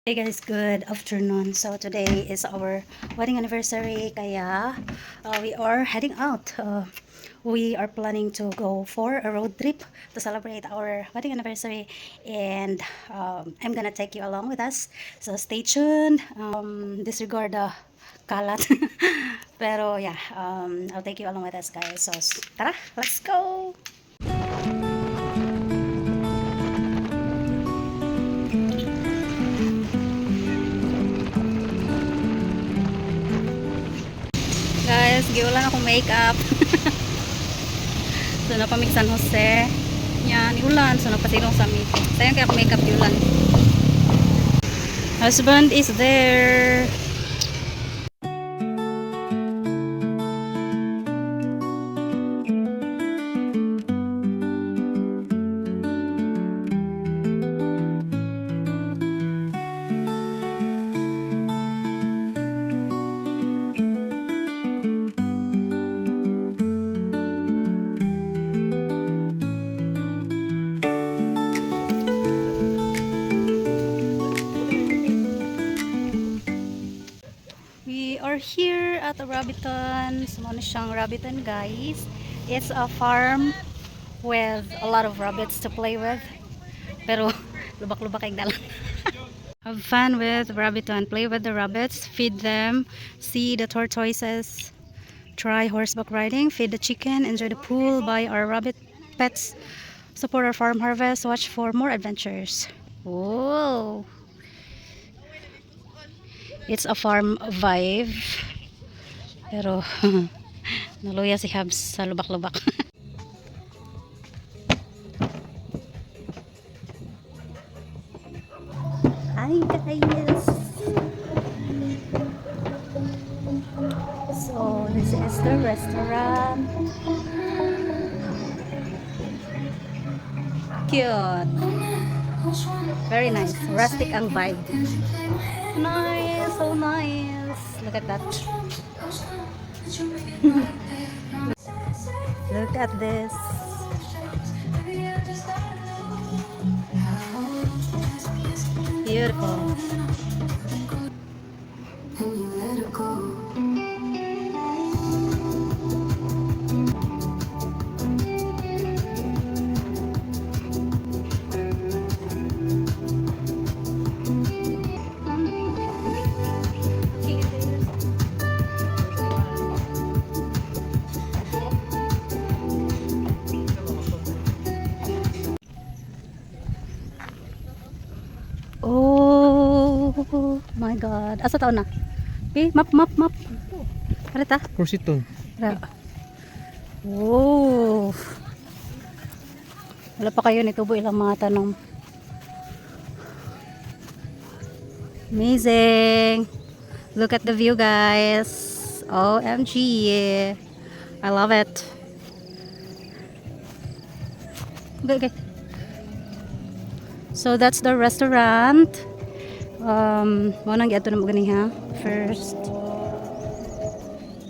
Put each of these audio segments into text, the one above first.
Hey guys, good afternoon. So today is our wedding anniversary kaya we are heading out. We are planning to go for a road trip to celebrate our wedding anniversary, and I'm gonna take you along with us. So stay tuned. Disregard the kalat. Pero yeah, I'll take you along with us guys. So tara, let's go! Guys, giwala na akong makeup. So napamig San Jose. Yan, ulan. So napasilong sa meet. Sayang kaya makeup di ulan. Husband is there. We are here at Rabbiton. Sumano siyang Rabbiton guys. It's a farm with a lot of rabbits to play with. Pero lubak-lubak kay dalan. Have fun with Rabbiton. Play with the rabbits. Feed them. See the tortoises. Try horseback riding. Feed the chicken. Enjoy the pool. Buy our rabbit pets. Support our farm harvest. Watch for more adventures. Whoa! It's a farm vibe. Pero naluya si Habs sa lubak-lubak. Hi guys! So this is the restaurant. Cute! Very nice. Rustic ang vibe. Nice! So nice! Look at that. Look at this. Beautiful. Oh my god. Asa taon na? Okay, map. Karita? Kursiton. Oh. Wala pa kayo nitubo ilang mga tanong. Amazing. Look at the view guys. OMG. I love it. Okay. So that's the restaurant. Mo nang giadto na mo gani ha. First.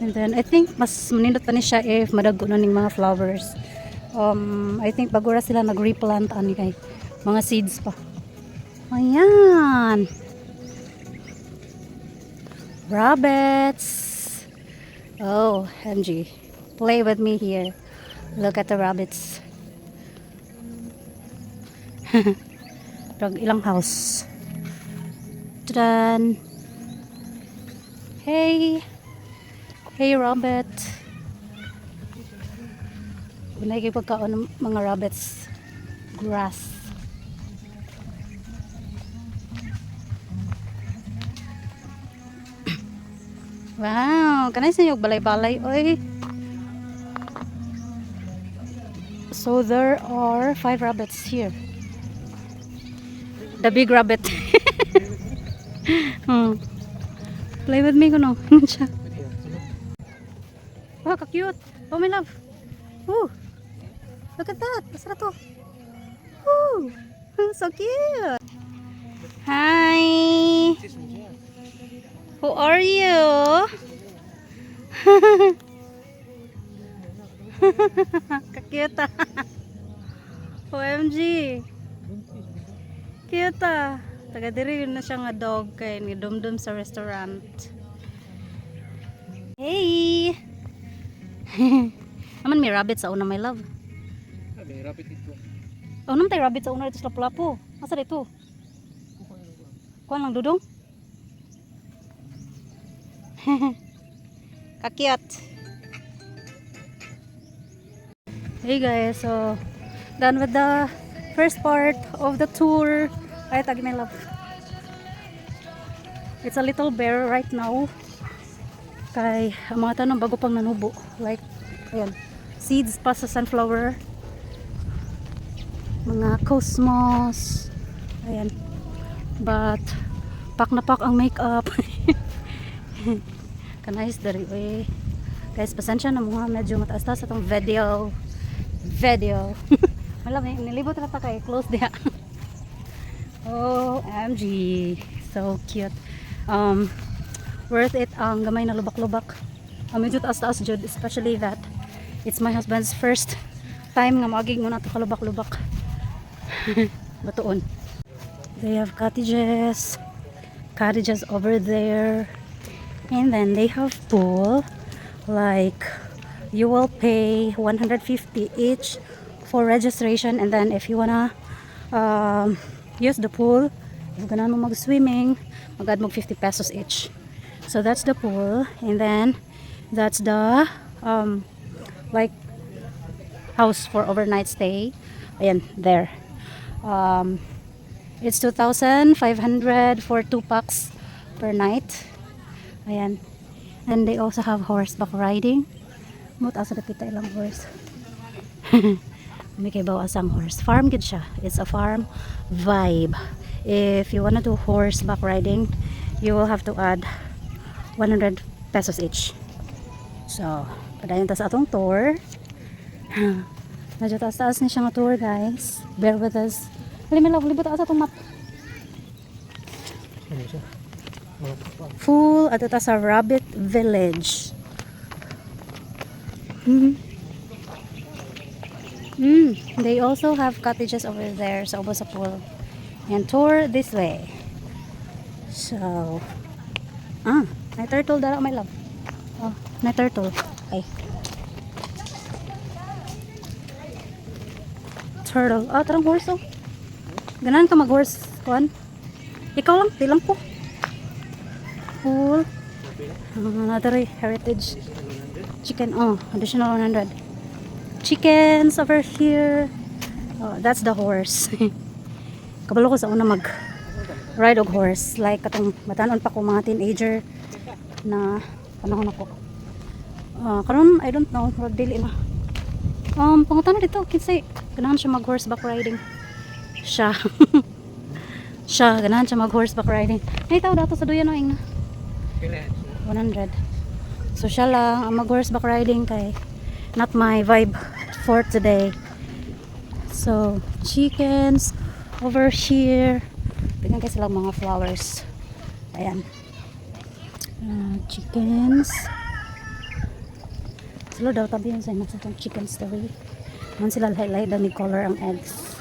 And then I think mas manindot pa ni siya if madagko na ning mga flowers. I think bago ra sila nag-replant ani kay mga seeds pa. Ayan. Rabbits. Oh, MG. Play with me here. Look at the rabbits. Ilang house. Tadan. Hey. Hey, rabbit. Unay kay pagkaon ng mga rabbits. Grass. Wow, kanay sa yung balay-balay, oy. So there are 5 rabbits here. The big rabbit. Play with me kuno. Wow, ka-cute. Oh, my love. Ooh. Look at that. Masara to. Ooh. So cute. Hi. Who are you? Ka-cute. OMG. Cute. Taga diri yun na siya nga dog kay ni Dumdum sa restaurant. Hey! Naman may rabbit sa una, my love. May rabbit ito. Oh, naman tayo rabbit sa una dito sa Lapu-Lapu. Asa dito? Kuha lang dudong? Kakyat. Hey guys, so done with the first part of the tour. Ay, tagi my love. It's a little bare right now. Kay ang mga tanong bago pang nanubo. Like, ayan, seeds pa sa sunflower. Mga cosmos. Ayan. But, pak na pak ang makeup. Kanais dari eh. Guys, pasensya na mga medyo mataas-taas itong video. Wala, may nilibot na pa kay close diha. OMG, so cute. Worth it ang gamay na lubak-lubak. Medyo taas-taas jud, especially that it's my husband's first time nga magig mo na to kalubak-lubak. Batuon. They have cottages over there, and then they have pool. Like, you will pay 150 each for registration, and then if you wanna use the pool, if ganahan mo mag-swimming, mag-add mo 50 pesos each. So that's the pool, and then that's the like house for overnight stay. Ayan, there. It's 2,500 for 2 packs per night. Ayan. And they also have horseback riding. Mut asa dapita ilang horse. May kay bawas ang horse. Farm gid siya. It's a farm vibe. If you wanna do horseback riding, you will have to add 100 pesos each. So, padayon ta sa atong tour. Medyo taas-taas ni siya nga tour, guys. Bear with us. Halimilaw, libot sa atong map. Full at ito sa Rabbit Village. They also have cottages over there sa ubos sa pool. And tour this way. So, may turtle dala, my love. Oh, may turtle. Ay. Turtle. Tarang horse oh. Ganahan ka mag-horse, kuan? Ikaw lang, di lang po. Pool. Another heritage chicken. Additional 100. Chickens over here. That's the horse. Kabalo ko sa una mag ride og horse. Like katong batanon pa ko mga teenager na panahon ako. Karon I don't know, murag dili na. Pangutan dito kinsay ganahan siya mag horseback riding. Siya ganahan siya mag horseback riding. Nay tao dato sa duyan no ing na. 100. So siya lang ang mag horseback riding kay not my vibe for today. So chickens over here. Tingnan kasi lang mga flowers. Ayan. Chickens. Sila daw tabi yun sa inyo sa chicken story. Man sila highlight daw ni color ang eggs.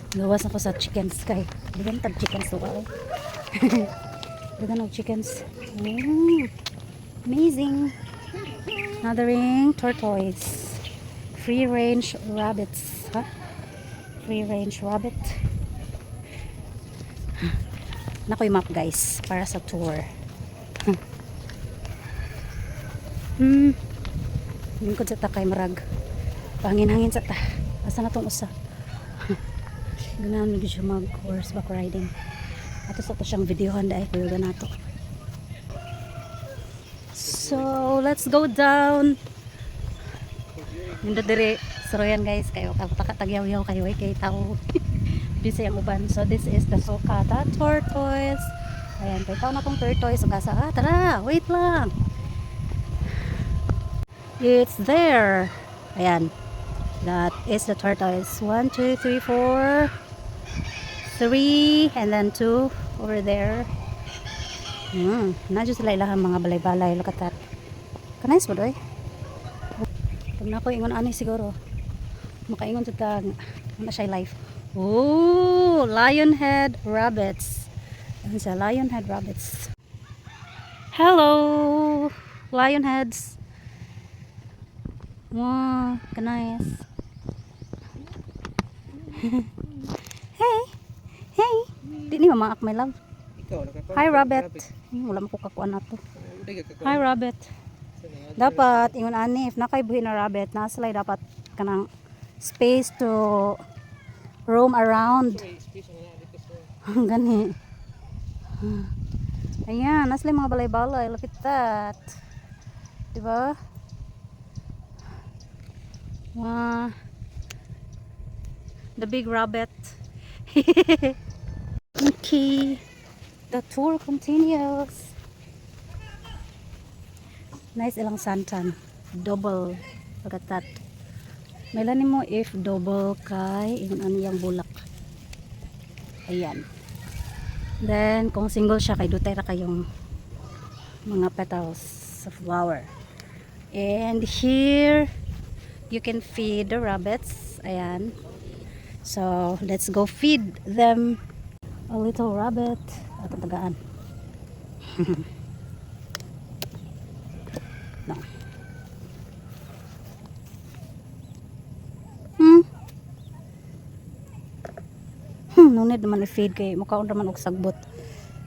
Gawas ako sa chickens kay. Bigyan tag chickens to ako. Bigyan ng chickens. Amazing. Another ring tortoise. Free range rabbits. Free range rabbit. Nakoy map guys para sa tour. Lingkod sa ta kay marag. Pangin-hangin sa ta. Asa na tong usa? Ganahan mo siya mag horseback riding. Ato sa to siyang videohan dahil kuya ganato. So let's go down. Nindot dire Soroyan guys kayo pakatagyaw-yaw kayo kay tao. Busy ang uban. So this is the sulcata tortoise. Ayan, kay tao na tong tortoise ang gasa. Tara, wait lang. It's there. Ayan. That is the tortoise. 1, 2, 3, 4, 3 and then 2 over there. Na sila ilahan mga balay-balay. Look at that. Kanais mo doy? Pag na ko ingon ani siguro. Makaingon sa tag. Ano siya life? Oh, lionhead rabbits. Ano siya? Lionhead rabbits. Hello, lionheads. Wow, kanais. Hey, hey. Di ni mamaak my love. Ikaw, nakakaw. Hi, rabbit. Wala mo ko kakuan na to. Hindi ka Hi, rabbit. Dapat, ingon ani, if nakaibuhin na rabbit, nasalay dapat kanang space to roam around. Gani. Ayan, nasalay mga balay-balay. Look at that. Diba? Wow. The big rabbit. Okay. The tour continues. Nice ilang santan. Double. Look at that. May lani mo if double kay ingon ano yung bulak. Ayan. Then kung single siya kay dutay ra kayong mga petals of flower. And here you can feed the rabbits. Ayan. So let's go feed them a little rabbit. At ang tagaan. No. No need naman i-feed kay mukhaon naman og sagbot.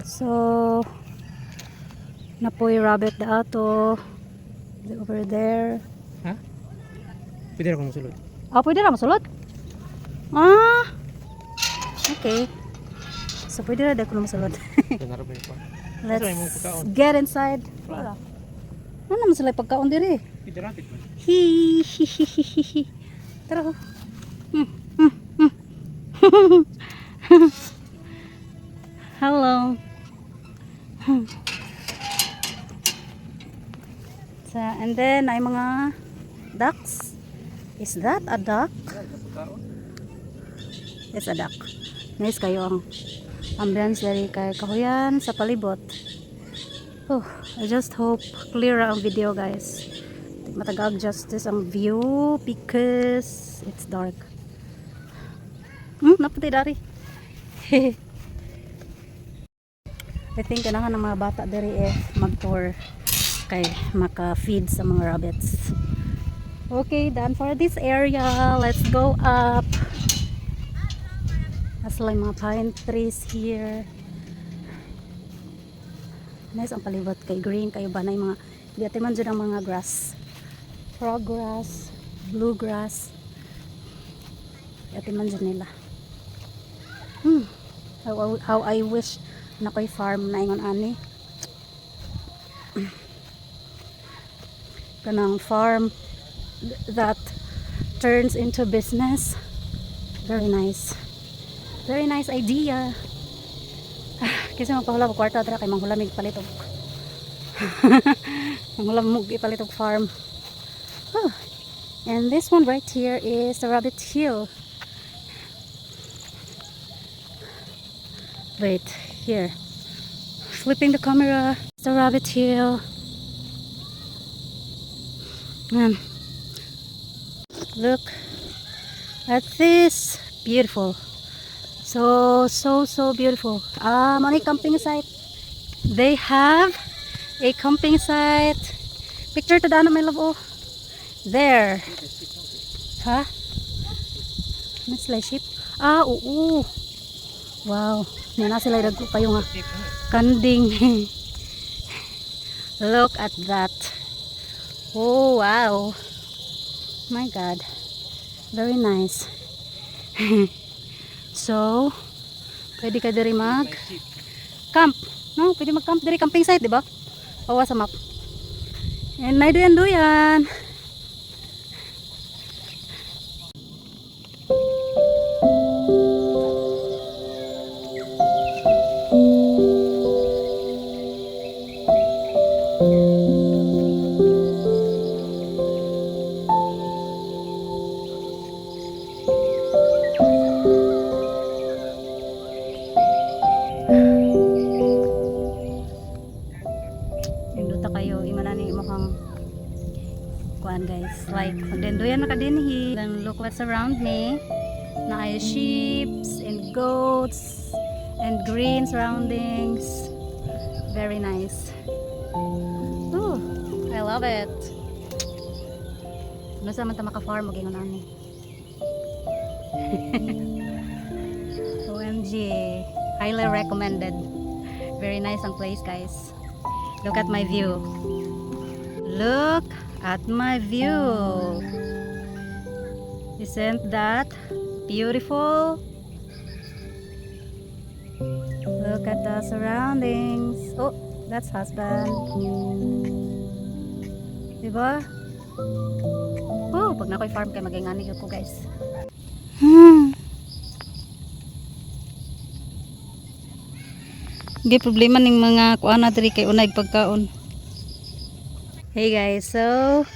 So napoy rabbit da ato over there. Ha? Pwede akong musulod. Ah, pwede ra masulod? Ah. Okay. So pwede ra ko masulod. Ito na rin pa. Let's Asa imong pagkaon? get inside. Wala. Ano naman sila pagkaon diri? Pwede rapid ba? Hi. Tara. Hello. So, and then ay mga ducks. Is that a duck? It's a duck. Nice kayo ang ambience dari kay kahuyan sa palibot. Oh, I just hope clear ang video guys. Matagag justice ang view because it's dark. Napatay dari. I think kailangan ng mga bata dari mag-tour kay maka-feed sa mga rabbits. Okay, done for this area. Let's go up. As like mga pine trees here. Nice ang palibot kay green kayo ba na yung mga dito man dyan ang mga grass. Frog grass, blue grass. Dito man dyan nila. How I wish na ko'y farm na ingon ani. Kanang farm that turns into business. Very nice. Very nice idea. Kasi magpahula ko kwarta dra kay manghulamig palit og manghulamog ipalit og farm. And this one right here is the rabbit hill. Wait, here. Flipping the camera. It's the rabbit hill. And look at this. Beautiful. So beautiful. Money camping site. They have a camping site. Picture to daan my love. Oh, there. Huh? Mas sheep. Oo. Wow. Yan na sila dagko kayo nga. Kanding. Look at that. Oh wow. My God. Very nice. So, pwede ka diri mag camp. No, pwede mag camp diri camping site, di ba? Pawa sa map. And may duyan. kuan guys. Like, magdenduyan na ka din hi. Then look what's around me. Na ay sheep and goats and green surroundings. Very nice. Ooh, I love it. Ano sa man ta maka-farm mag-ingon ani. OMG, highly recommended. Very nice ang place, guys. Look at my view. Look at my view. Isn't that beautiful? Look at the surroundings. Oh, that's husband. Diba? Oh, pag nakoy farm kay magingani ko guys. Gi problema ning mga kuan na diri kay unay pagkaon. Hey guys, so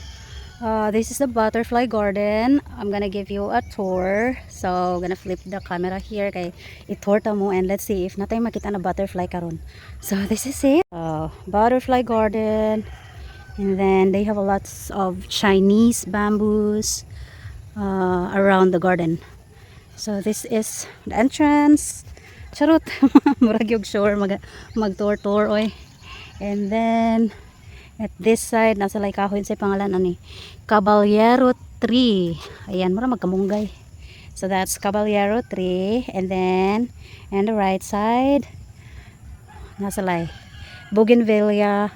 this is the butterfly garden. I'm gonna give you a tour. So gonna flip the camera here kay i-tour ta mo and let's see if natay makita na butterfly karon. So this is it. Butterfly garden. And then they have a lots of Chinese bamboos around the garden. So this is the entrance. Charot, murag yung sure mag-tour-tour oy. And then at this side nasa lay kahoy sa pangalan ani Caballero tree. Ayan, mura magkamunggay. So that's Caballero tree. And then and the right side nasa lay Bougainvillea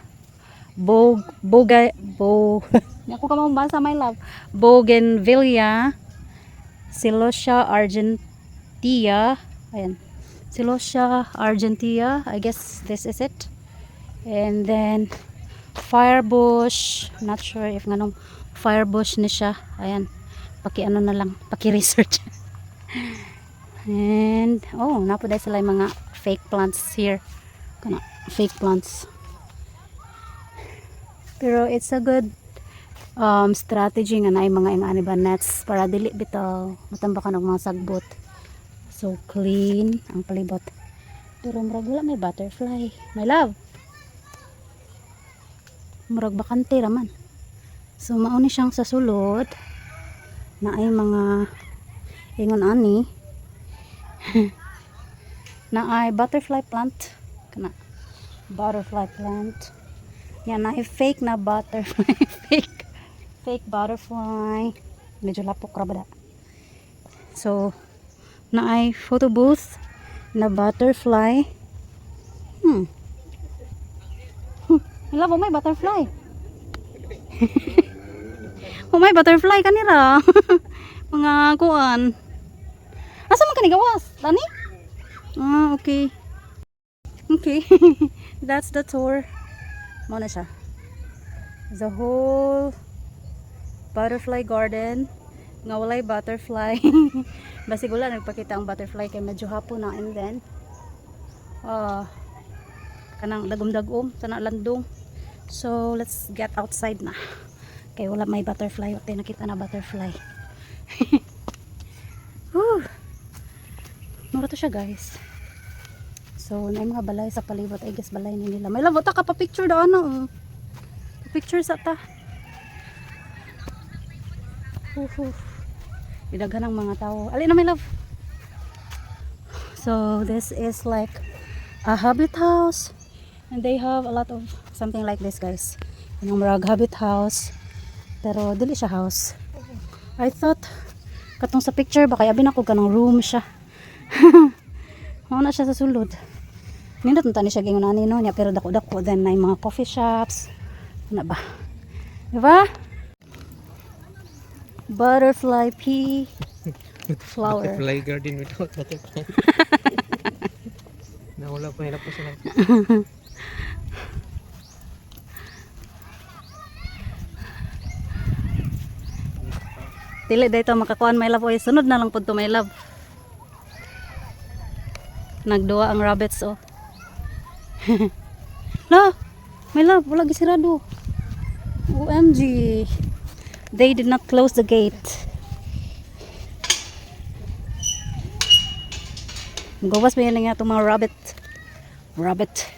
Ako ka mabasa my love. Bougainvillea Celosia argentea. Ayan. Celosia argentea, I guess this is it. And then firebush, not sure if nganong firebush ni siya. Ayan, paki-ano na lang, paki-research. And oh, napo dahil sila yung mga fake plants here. Kana fake plants. Pero it's a good strategy nga na yung mga ingani ba nets para dili bitaw matambakan og mga sagbot. So clean ang palibot. Pero murag wala may butterfly. My love. Murag bakante raman. So mauni siyang sa sulod na ay mga ingon ani na ay butterfly plant kana butterfly plant. Yan na ay fake na butterfly. fake butterfly. Medyo lapok ra ba da. So na ay photo booth na butterfly. Love, may butterfly. May butterfly kanira. Mga kuan. Asa man kani gawas? Tani? Ah, okay. Okay. That's the tour. Mo na siya. The whole butterfly garden nga walay butterfly. Basig wala nagpakita ang butterfly kay medyo hapon na. And then kanang dagom-dagom sana landong. So let's get outside na kay wala may butterfly. Wala nakita na butterfly. Mura to siya guys. So may mga balay sa palibot. I guess balay ni nila. May labo ta ka pa picture daw ano. Picture sa ta. Idaghan ng mga tao. Ali na my love. So this is like a habit house. And they have a lot of something like this guys. Yung marag habit house. Pero dili siya house. I thought katong sa picture baka abin ako kanang room siya. Mauna siya sa sulod. Nindot na tani siya gingon ani no niya pero dako-dako then na mga coffee shops. Ano ba? Diba? Butterfly pea flower. Butterfly garden without butterfly. Nawala pa hirap pa sila. Dili dito makakuan my love. Oy, sunod na lang pud to my love. Nagduwa ang rabbits oh. La, my love, wala gisirado. OMG. They did not close the gate. Gawas ba yan nga itong mga rabbit. Rabbit.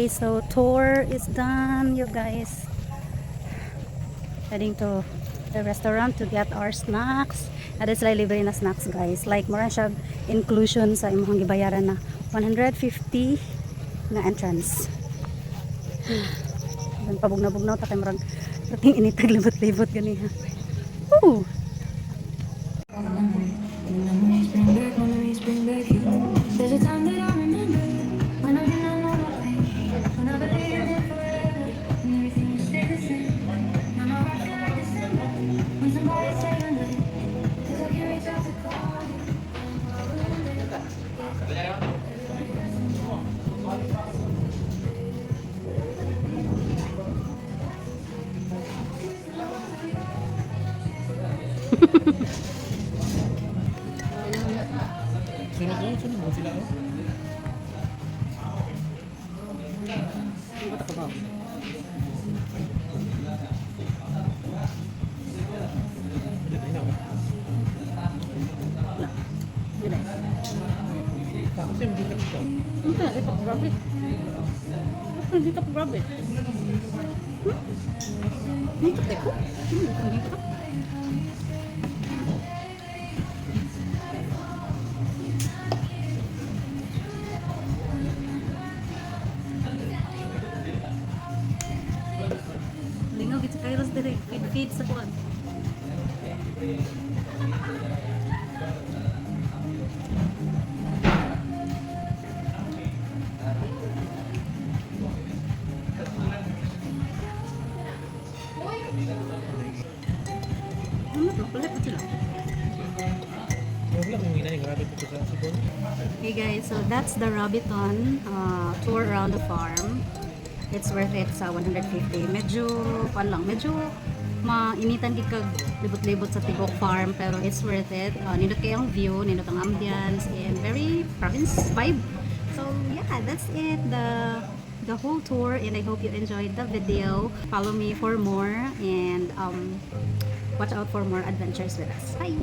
so tour is done, you guys. Heading to the restaurant to get our snacks. At sila libre na snacks, guys. Like, mura siya inclusion sa imong gibayaran na 150 na entrance. Pabugnaw-bugnaw ta kay murag rating initag libot-libot gani ha. Woo! There's a time that I remember when I did not know the way, when I believed in forever, and everything would stay the same. Now my heart feel like December, when somebody say your name, 'cause I can't reach out to call you. Sunod mo sila oh. Ano ka ba? Kasi hindi ka ito. Hindi ka grabe. Hindi ka grabe. Hindi ka teko. Hindi ka. Lingaw gid sa Kairos dire. Feed sa kuan. Wala kung hindi na grabe ito sa Cebu. Hey guys, so that's the Rabiton tour around the farm. It's worth it sa 150. Medyo, medyo mainitan gid kag libot-libot sa Tibok Farm, pero it's worth it. Nindot kayong view, nindot ang ambience, and very province vibe. So yeah, that's it. The whole tour, and I hope you enjoyed the video. Follow me for more, and watch out for more adventures with us. Bye!